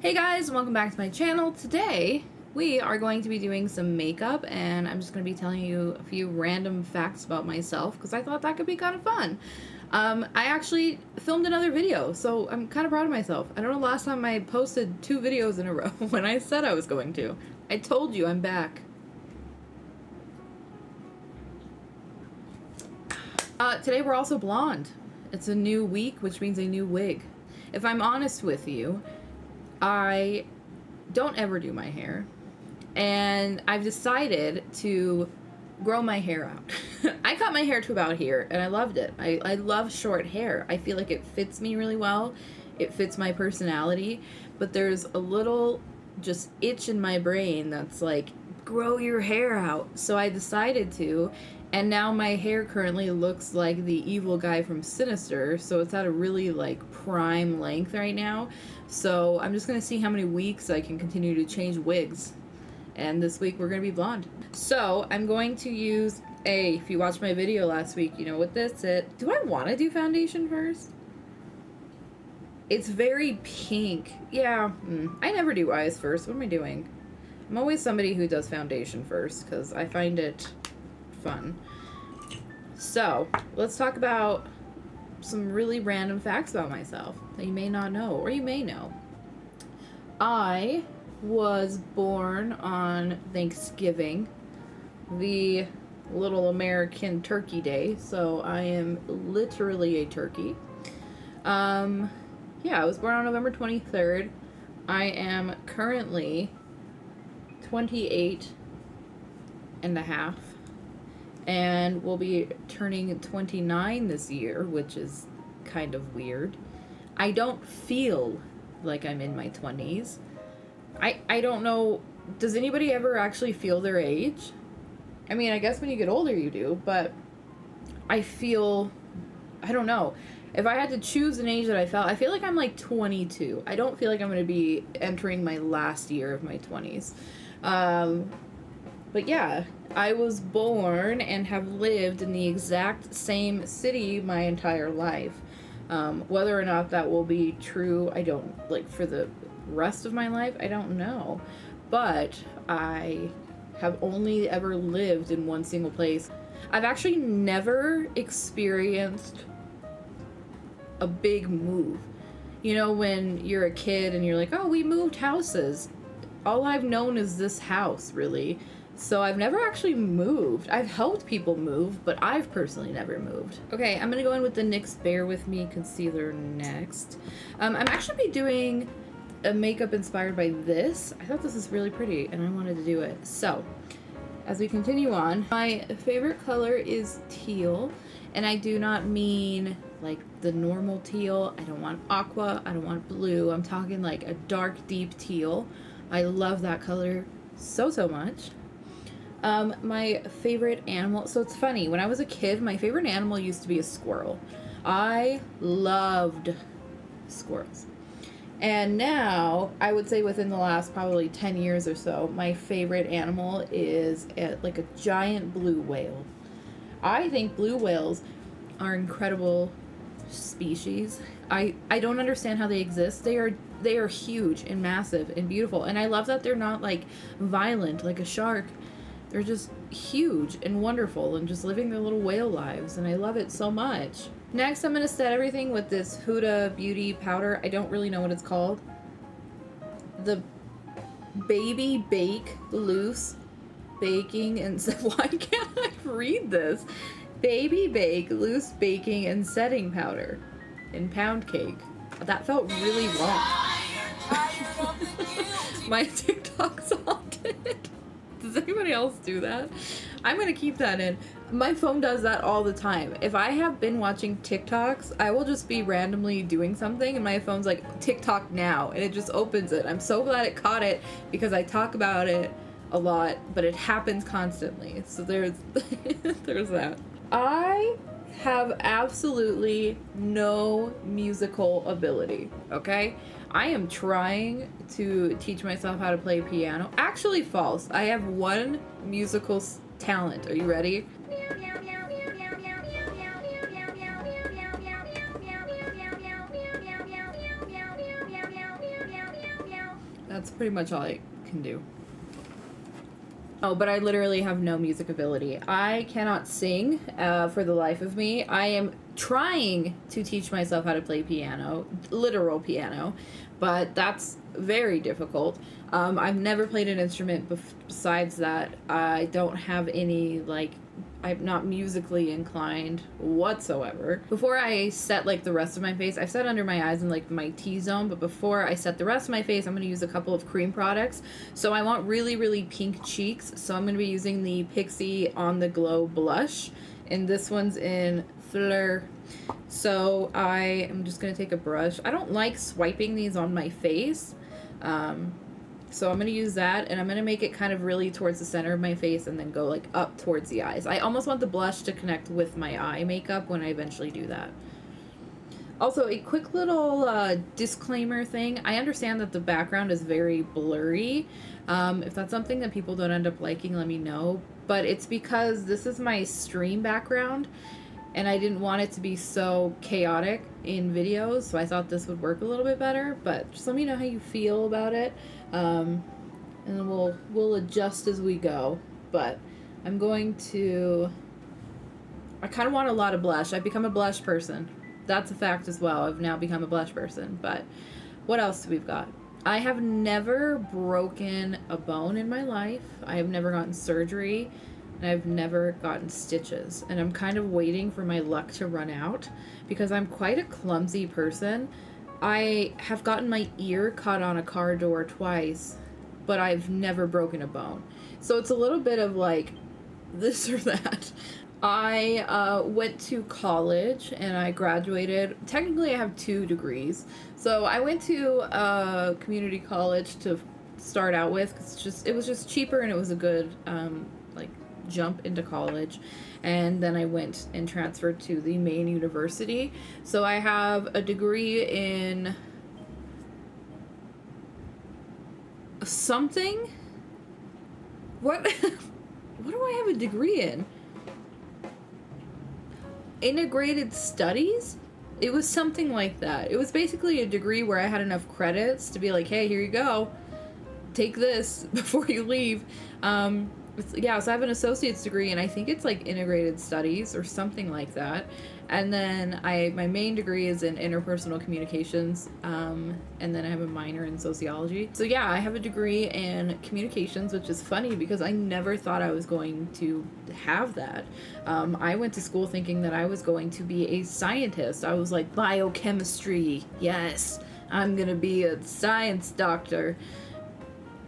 Hey guys, welcome back to my channel. Today we are going to be doing some makeup and I'm just going to be telling you a few random facts about myself because I thought that could be kind of fun. I actually filmed another video, so I'm kind of proud of myself. I don't know last time I posted 2 videos in a row when I said I was going to. I told you I'm back. Today we're also blonde. It's a new week, which means a new wig. If I'm honest with you, I don't ever do my hair, and I've decided to grow my hair out. I cut my hair to about here, and I loved it. I love short hair. I feel like it fits me really well. It fits my personality, but there's a little just itch in my brain that's like, grow your hair out. So I decided to, and now my hair currently looks like the evil guy from Sinister, so it's at a really like prime length right now. So I'm just gonna see how many weeks I can continue to change wigs. And this week we're gonna be blonde. So I'm going to use if you watched my video last week, you know what this is. Do I wanna do foundation first? It's very pink. Yeah, I never do eyes first. What am I doing? I'm always somebody who does foundation first because I find it fun. So let's talk about some really random facts about myself that you may not know, or you may know. I was born on Thanksgiving, the little American turkey day, so I am literally a turkey. Yeah, I was born on November 23rd. I am currently 28 and a half. And we'll be turning 29 this year, which is kind of weird. I don't feel like I'm in my 20s. I don't know, does anybody ever actually feel their age? I mean, I guess when you get older you do, but I don't know. If I had to choose an age that I feel like I'm like 22. I don't feel like I'm going to be entering my last year of my 20s. But yeah, I was born and have lived in the exact same city my entire life. Whether or not that will be true, I don't, like, for the rest of my life, I don't know. But I have only ever lived in one single place. I've actually never experienced a big move. You know, when you're a kid and you're like, oh, we moved houses. All I've known is this house, really. So I've never actually moved. I've helped people move, but I've personally never moved. Okay, I'm gonna go in with the NYX Bear With Me concealer next. I'm actually doing a makeup inspired by this. I thought this was really pretty and I wanted to do it. So, as we continue on, my favorite color is teal, and I do not mean like the normal teal. I don't want aqua, I don't want blue. I'm talking like a dark, deep teal. I love that color so much. My favorite animal, so it's funny, when I was a kid, my favorite animal used to be a squirrel. I loved squirrels. And now, I would say within the last probably 10 years or so, my favorite animal is like a giant blue whale. I think blue whales are incredible species. I don't understand how they exist. They are huge and massive and beautiful, and I love that they're not like violent like a shark. They're just huge and wonderful and just living their little whale lives, and I love it so much. Next, I'm going to set everything with this Huda Beauty powder. I don't really know what it's called. The Baby Bake Loose Baking and... Why can't I read this? Baby Bake Loose Baking and Setting Powder in Pound Cake. That felt really wrong. My TikTok's haunted. Does anybody else do that? I'm gonna keep that in. My phone does that all the time. If I have been watching TikToks, I will just be randomly doing something and my phone's like, TikTok now, and it just opens it. I'm so glad it caught it because I talk about it a lot, but it happens constantly. So there's there's that. I have absolutely no musical ability, okay? I am trying to teach myself how to play piano. Actually, false. I have one musical talent. Are you ready? That's pretty much all I can do. Oh, but I literally have no music ability. I cannot sing for the life of me. I am trying to teach myself how to play piano, literal piano, but that's very difficult. I've never played an instrument besides that. I don't have any, like, I'm not musically inclined whatsoever. Before I set like the rest of my face, I've set under my eyes and like my T-zone, but before I set the rest of my face, I'm going to use a couple of cream products. So I want really, really pink cheeks. So I'm going to be using the Pixi On The Glow blush. And this one's in Fleur. So I am just going to take a brush. I don't like swiping these on my face. So I'm going to use that, and I'm going to make it kind of really towards the center of my face and then go like up towards the eyes. I almost want the blush to connect with my eye makeup when I eventually do that. Also, a quick little disclaimer thing. I understand that the background is very blurry. If that's something that people don't end up liking, let me know. But it's because this is my stream background, and I didn't want it to be so chaotic in videos, so I thought this would work a little bit better. But just let me know how you feel about it. And then we'll adjust as we go. But I'm going to... I kind of want a lot of blush. I've become a blush person. That's a fact as well. I've now become a blush person. But what else do we've got? I have never broken a bone in my life. I have never gotten surgery. And I've never gotten stitches. And I'm kind of waiting for my luck to run out because I'm quite a clumsy person. I have gotten my ear caught on a car door twice, but I've never broken a bone. So it's a little bit of like this or that. I went to college and I graduated. Technically, I have 2 degrees. So I went to a community college to start out with because it was just cheaper and it was a good like jump into college. And then I went and transferred to the main university. So I have a degree in something. What do I have a degree in? Integrated studies? It was something like that. It was basically a degree where I had enough credits to be like, hey, here you go. Take this before you leave. Yeah, so I have an associate's degree, and I think it's like integrated studies or something like that. And then my main degree is in interpersonal communications, and then I have a minor in sociology. So yeah, I have a degree in communications, which is funny because I never thought I was going to have that. I went to school thinking that I was going to be a scientist. I was like, biochemistry, yes, I'm gonna be a science doctor.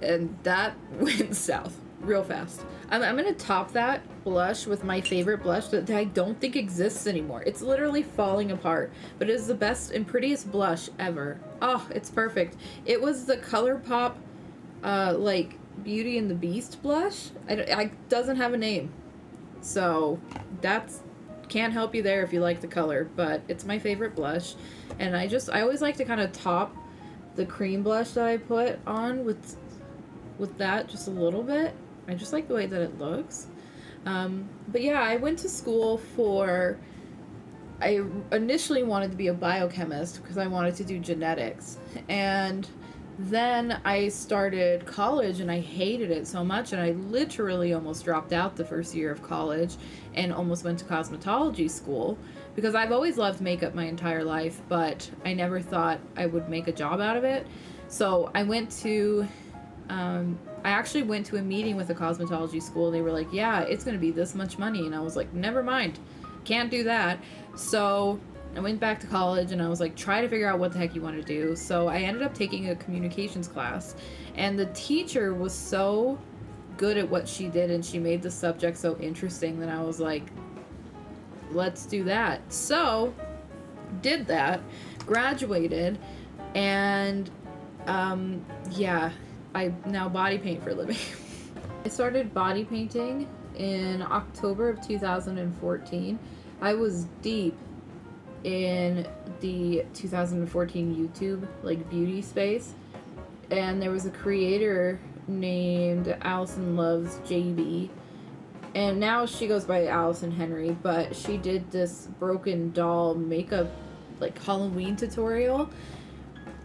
And that went south real fast. I'm going to top that blush with my favorite blush that I don't think exists anymore. It's literally falling apart, but it is the best and prettiest blush ever. Oh, it's perfect. It was the ColourPop, like, Beauty and the Beast blush. I doesn't have a name. So, can't help you there if you like the color, but it's my favorite blush. And I always like to kind of top the cream blush that I put on with that just a little bit. I just like the way that it looks. But yeah, I went to school I initially wanted to be a biochemist because I wanted to do genetics. And then I started college and I hated it so much, and I literally almost dropped out the first year of college and almost went to cosmetology school because I've always loved makeup my entire life, but I never thought I would make a job out of it. So I actually went to a meeting with a cosmetology school. They were like, yeah, it's going to be this much money. And I was like, never mind. Can't do that. So I went back to college and I was like, try to figure out what the heck you want to do. So I ended up taking a communications class. And the teacher was so good at what she did and she made the subject so interesting that I was like, let's do that. So did that, graduated, and yeah, I now body paint for a living. I started body painting in October of 2014. I was deep in the 2014 YouTube like beauty space, and there was a creator named Allison Loves JB, and now she goes by Allison Henry, but she did this broken doll makeup like Halloween tutorial.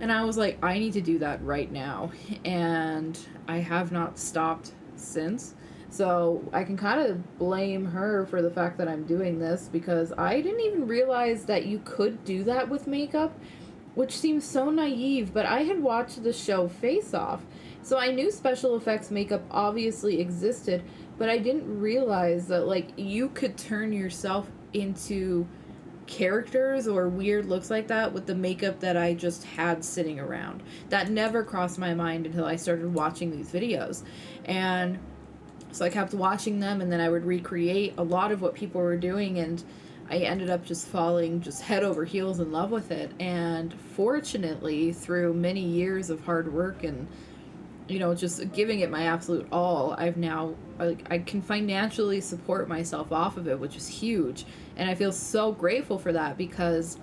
And I was like, I need to do that right now. And I have not stopped since. So I can kind of blame her for the fact that I'm doing this, because I didn't even realize that you could do that with makeup, which seems so naive. But I had watched the show Face Off, so I knew special effects makeup obviously existed, but I didn't realize that, like, you could turn yourself into characters or weird looks like that with the makeup that I just had sitting around. That never crossed my mind until I started watching these videos. And so I kept watching them, and then I would recreate a lot of what people were doing, and I ended up just falling just head over heels in love with it. And fortunately, through many years of hard work and, you know, just giving it my absolute all, I've now, I can financially support myself off of it, which is huge. And I feel so grateful for that, because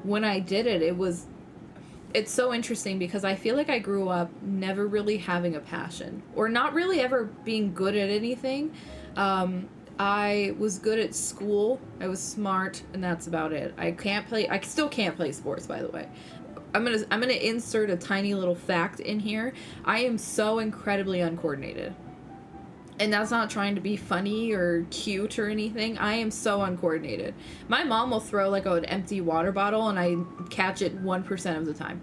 when I did it, it's so interesting, because I feel like I grew up never really having a passion, or not really ever being good at anything. I was good at school, I was smart, and that's about it. I still can't play sports, by the way. I'm gonna insert a tiny little fact in here. I am so incredibly uncoordinated. And that's not trying to be funny or cute or anything. I am so uncoordinated. My mom will throw like an empty water bottle and I catch it 1% of the time.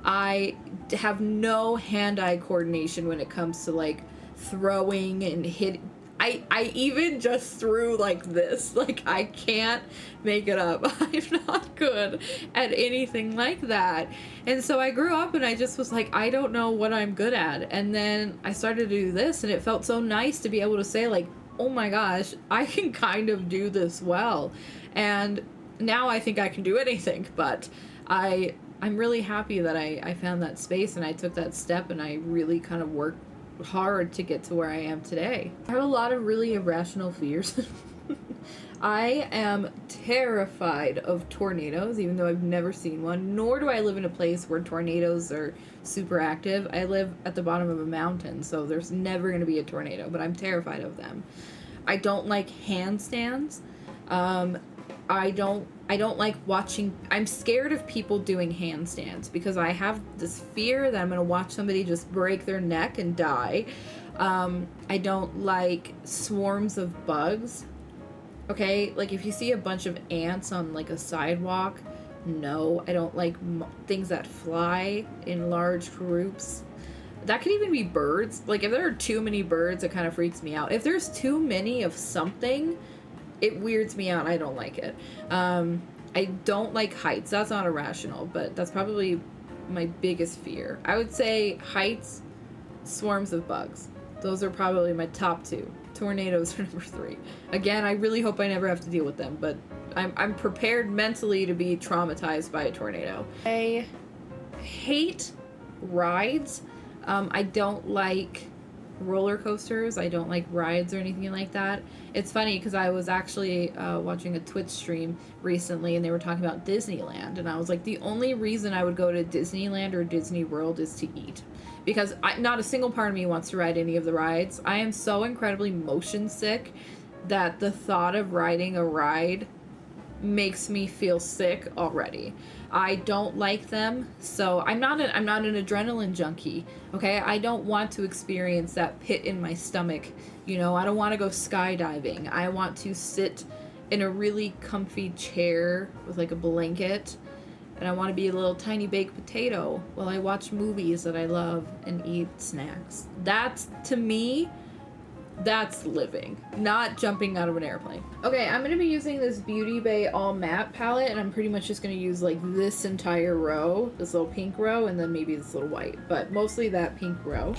I have no hand-eye coordination when it comes to like throwing and hitting. I even just threw like this. Like, I can't make it up. I'm not good at anything like that. And so I grew up and I just was like, I don't know what I'm good at. And then I started to do this, and it felt so nice to be able to say, like, oh my gosh, I can kind of do this well. And now I think I can do anything. But I'm really happy that I found that space and I took that step, and I really kind of worked hard to get to where I am today. I have a lot of really irrational fears. I am terrified of tornadoes, even though I've never seen one, nor do I live in a place where tornadoes are super active. I live at the bottom of a mountain, so there's never going to be a tornado, but I'm terrified of them. I don't like handstands. I don't like watching. I'm scared of people doing handstands, because I have this fear that I'm going to watch somebody just break their neck and die. I don't like swarms of bugs. Okay, like if you see a bunch of ants on like a sidewalk, no. I don't like things that fly in large groups. That could even be birds. Like, if there are too many birds, it kind of freaks me out. If there's too many of something, it weirds me out. I don't like it. I don't like heights. That's not irrational, but that's probably my biggest fear. I would say heights, swarms of bugs. Those are probably my top two. Tornadoes are number 3. Again, I really hope I never have to deal with them, but I'm prepared mentally to be traumatized by a tornado. I hate rides. I don't like roller coasters. I don't like rides or anything like that. It's funny because I was actually watching a Twitch stream recently, and they were talking about Disneyland, and I was like, the only reason I would go to Disneyland or Disney World is to eat, because not a single part of me wants to ride any of the rides. I am so incredibly motion sick that the thought of riding a ride makes me feel sick already. I don't like them, so I'm not an adrenaline junkie. Okay, I don't want to experience that pit in my stomach. You know, I don't want to go skydiving. I want to sit in a really comfy chair with like a blanket, and I want to be a little tiny baked potato while I watch movies that I love and eat snacks. That's, to me, that's living, not jumping out of an airplane. Okay, I'm going to be using this Beauty Bay All Matte palette, and I'm pretty much just going to use like this entire row, this little pink row, and then maybe this little white, but mostly that pink row.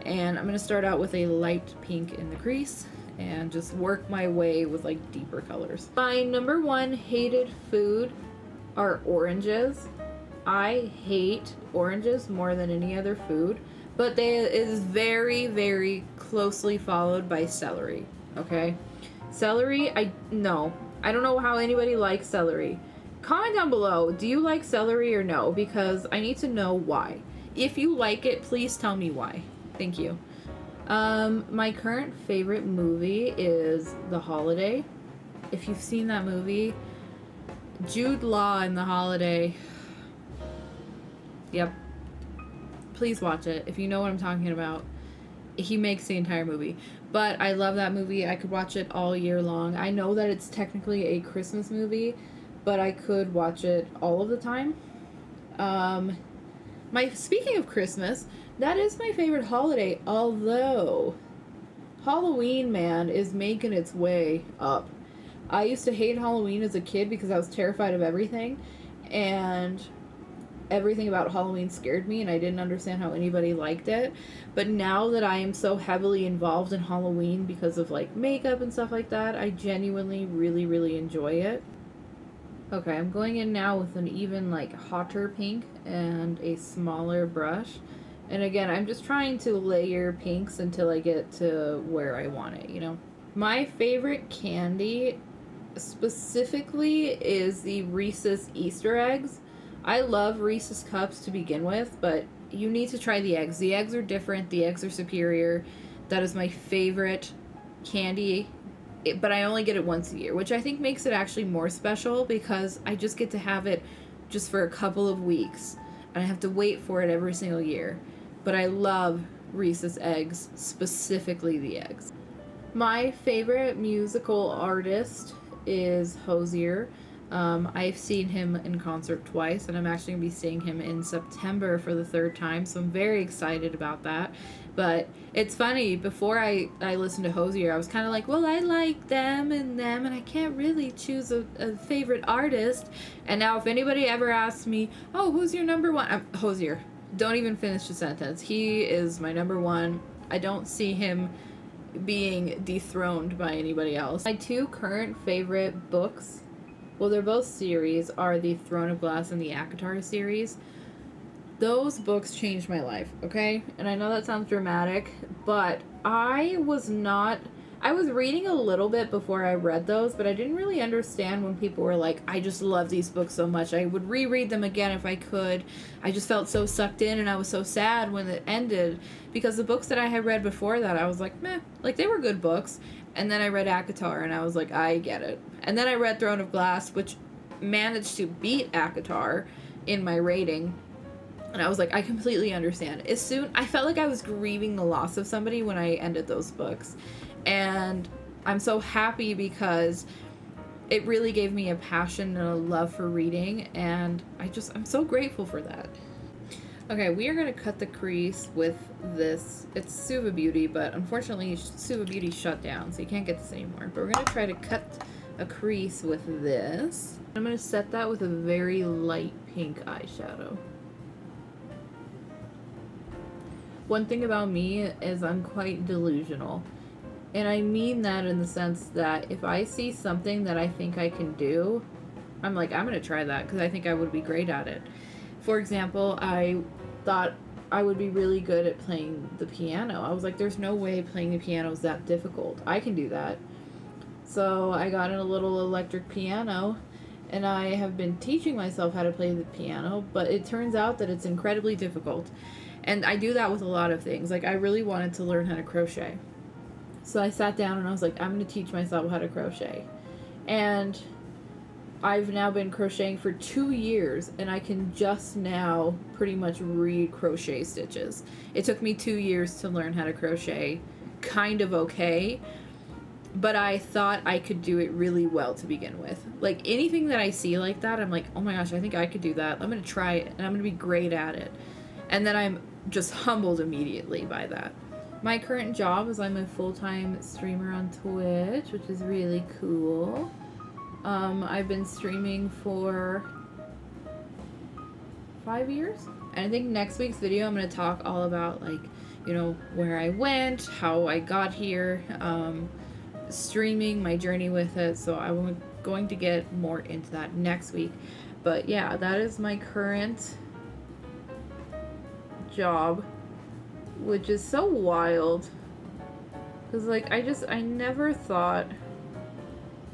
And I'm going to start out with a light pink in the crease and just work my way with like deeper colors. My number 1 hated food are oranges. I hate oranges more than any other food. But it is very, very closely followed by celery, okay? Celery, I don't know how anybody likes celery. Comment down below, do you like celery or no? Because I need to know why. If you like it, please tell me why. Thank you. My current favorite movie is The Holiday. If you've seen that movie, Jude Law in The Holiday, Yep. Please watch it if you know what I'm talking about. He makes the entire movie. But I love that movie. I could watch it all year long. I know that it's technically a Christmas movie, but I could watch it all of the time. Speaking of Christmas, that is my favorite holiday, although Halloween, man, is making its way up. I used to hate Halloween as a kid because I was terrified of everything, and everything about Halloween scared me, and I didn't understand how anybody liked it. But now that I am so heavily involved in Halloween because of like makeup and stuff like that, I genuinely really, really enjoy it. Okay, I'm going in now with an even like hotter pink and a smaller brush. And again, I'm just trying to layer pinks until I get to where I want it, you know? My favorite candy specifically is the Reese's Easter eggs. I love Reese's cups to begin with, but you need to try the eggs. The eggs are different, the eggs are superior. That is my favorite candy, but I only get it once a year, which I think makes it actually more special because I just get to have it just for a couple of weeks, and I have to wait for it every single year. But I love Reese's eggs, specifically the eggs. My favorite musical artist is Hozier. I've seen him in concert twice, and I'm actually going to be seeing him in September for the third time, so I'm very excited about that. But it's funny, before I listened to Hozier, I was kind of like, well, I like them, and I can't really choose a favorite artist. And now if anybody ever asks me, oh, who's your number one? Hozier. Don't even finish the sentence. He is my number one. I don't see him being dethroned by anybody else. My two current favorite books, well, they're both series, are the Throne of Glass and the ACOTAR series. Those books changed my life, okay? And I know that sounds dramatic, but I was reading a little bit before I read those, but I didn't really understand when people were like, I just love these books so much. I would reread them again if I could. I just felt so sucked in, and I was so sad when it ended, because the books that I had read before that, I was like, meh, like they were good books. And then I read ACOTAR, and I was like, I get it. And then I read Throne of Glass, which managed to beat ACOTAR in my rating. And I was like, I completely understand. I felt like I was grieving the loss of somebody when I ended those books. And I'm so happy because it really gave me a passion and a love for reading, and I'm so grateful for that. Okay, we are going to cut the crease with this. It's Suva Beauty, but unfortunately Suva Beauty shut down, so you can't get this anymore. But we're going to try to cut a crease with this. I'm going to set that with a very light pink eyeshadow. One thing about me is I'm quite delusional. And I mean that in the sense that if I see something that I think I can do, I'm like, I'm going to try that because I think I would be great at it. For example, I thought I would be really good at playing the piano. I was like, there's no way playing the piano is that difficult. I can do that. So I got a little electric piano, and I have been teaching myself how to play the piano, but it turns out that it's incredibly difficult. And I do that with a lot of things. Like, I really wanted to learn how to crochet. So I sat down and I was like, I'm going to teach myself how to crochet. And I've now been crocheting for 2 years, and I can just now pretty much read crochet stitches. It took me 2 years to learn how to crochet kind of okay, but I thought I could do it really well to begin with. Like, anything that I see like that, I'm like, oh my gosh, I think I could do that. I'm going to try it, and I'm going to be great at it. And then I'm just humbled immediately by that. My current job is I'm a full-time streamer on Twitch, which is really cool. I've been streaming for 5 years. And I think next week's video I'm going to talk all about, like, you know, where I went, how I got here, streaming, my journey with it. So I'm going to get more into that next week. But yeah, that is my current job, which is so wild. Because, like, I never thought,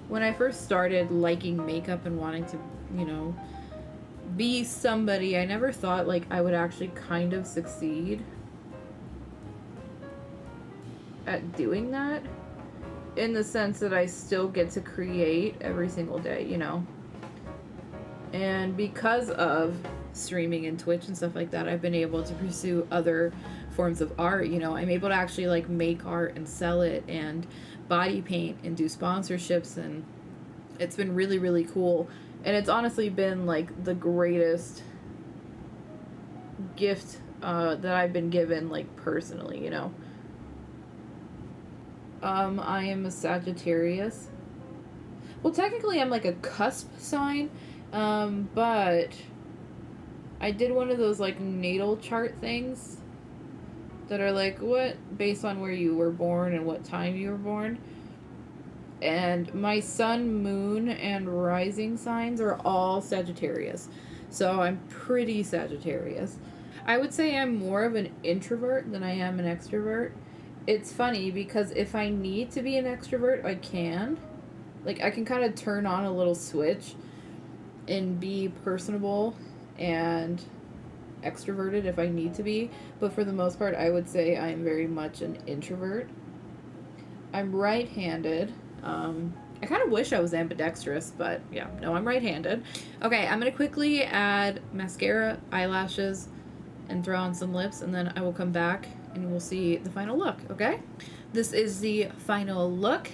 when I first started liking makeup and wanting to, you know, be somebody, I never thought, like, I would actually kind of succeed at doing that, in the sense that I still get to create every single day, you know. And because of streaming and Twitch and stuff like that, I've been able to pursue other forms of art. You know, I'm able to actually like make art and sell it and body paint and do sponsorships, and it's been really, really cool. And it's honestly been like the greatest gift that I've been given, like personally, you know. I am a Sagittarius. Well, technically, I'm like a cusp sign, but I did one of those like natal chart things that are like what based on where you were born and what time you were born. And my sun, moon, and rising signs are all Sagittarius. So I'm pretty Sagittarius. I would say I'm more of an introvert than I am an extrovert. It's funny because if I need to be an extrovert, I can. Like, I can kind of turn on a little switch and be personable and extroverted if I need to be. But for the most part, I would say I'm very much an introvert. I'm right-handed. I kind of wish I was ambidextrous, but yeah, no, I'm right-handed. Okay, I'm going to quickly add mascara, eyelashes, and throw on some lips, and then I will come back and we'll see the final look, okay? This is the final look.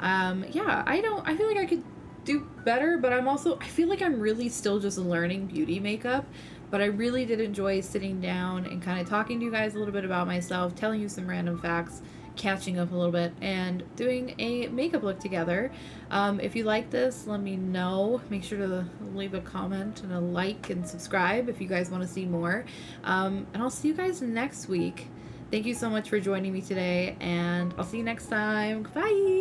Yeah, I feel like I could do better, but I feel like I'm really still just learning beauty makeup, but I really did enjoy sitting down and kind of talking to you guys a little bit about myself, telling you some random facts, catching up a little bit, and doing a makeup look together. If you like this, let me know. Make sure to leave a comment and a like and subscribe if you guys want to see more. And I'll see you guys next week. Thank you so much for joining me today, and I'll see you next time. Bye!